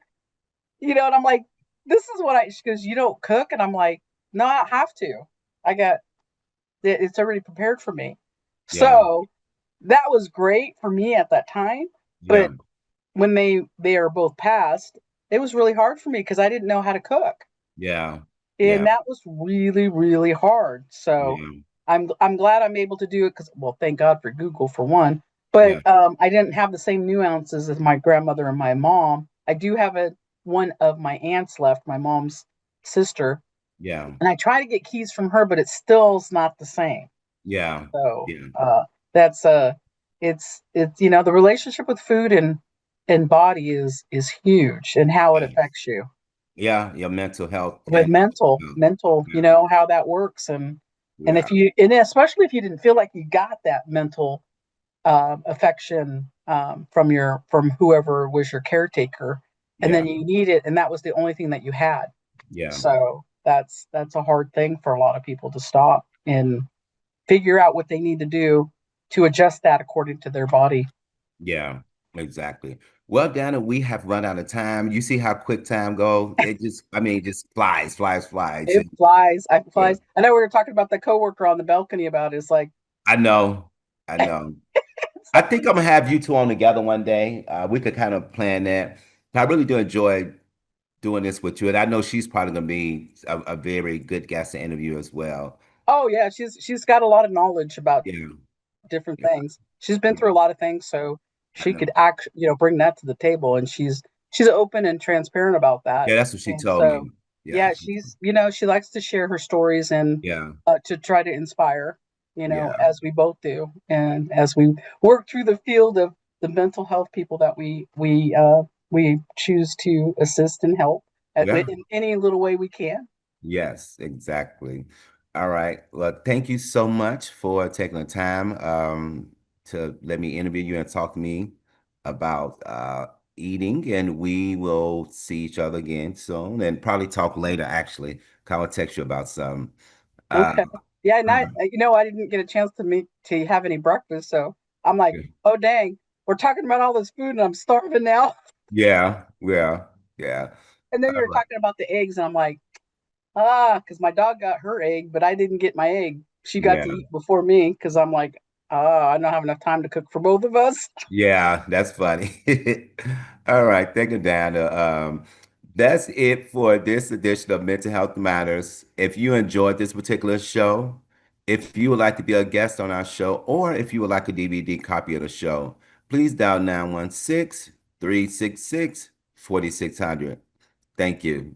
and I'm like, "This is what I." She goes, "You don't cook?" And I'm like, "No, I have to. I got it's already prepared for me." yeah, So that was great for me at that time. yeah, But when they are both passed, it was really hard for me because I didn't know how to cook. yeah, And yeah, that was really, really hard. So yeah, I'm glad I'm able to do it, because, well, thank God for Google for one. yeah, But I didn't have the same nuances as my grandmother and my mom. I do have one of my aunts left, my mom's sister, yeah, and I try to get keys from her, but it still's not the same. yeah, So yeah, that's it's the relationship with food and body is huge, and how it yeah, affects you yeah. Your mental health with and mental yeah, mental, yeah, how that works. And yeah, if you and especially if you didn't feel like you got that mental affection from whoever was your caretaker, and then yeah, you need it, and that was the only thing that you had. yeah, So that's a hard thing for a lot of people to stop and figure out what they need to do to adjust that according to their body. yeah, exactly. Well, Dana, we have run out of time. You see how quick time goes? It just, I mean, it just flies, flies, flies. It flies. It Yeah, flies. I know we were talking about the coworker on the balcony about it's like I know, I know. I think I'm gonna have you two on together one day. We could kind of plan that. I really do enjoy doing this with you, and I know she's probably gonna be a very good guest to interview as well. Oh yeah, she's got a lot of knowledge about Yeah, different yeah, things. She's been yeah. through a lot of things, so I she know. could bring that to the table, and she's open and transparent about that. Yeah, that's what she And told so me. Yeah, yeah, she's she likes to share her stories and yeah, to try to inspire, yeah, as we both do, and as we work through the field of the mental health people that we choose to assist and help yeah. in any little way we can. Yes, exactly. All right. Well, thank you so much for taking the time to let me interview you and talk to me about eating. And we will see each other again soon and probably talk later, actually. I will text you about some. Uh, Okay. Yeah, and all I didn't get a chance to have any breakfast, so I'm like, right. oh dang, we're talking about all this food and I'm starving now. Yeah, yeah, yeah. And then All you're right. talking about the eggs, and I'm like, because my dog got her egg, but I didn't get my egg. She got Yeah. to eat before me because I'm like, I don't have enough time to cook for both of us. Yeah, that's funny. All right, thank you, Diana. That's it for this edition of Mental Health Matters. If you enjoyed this particular show, if you would like to be a guest on our show, or if you would like a DVD copy of the show, please dial 916-366-4600. Thank you.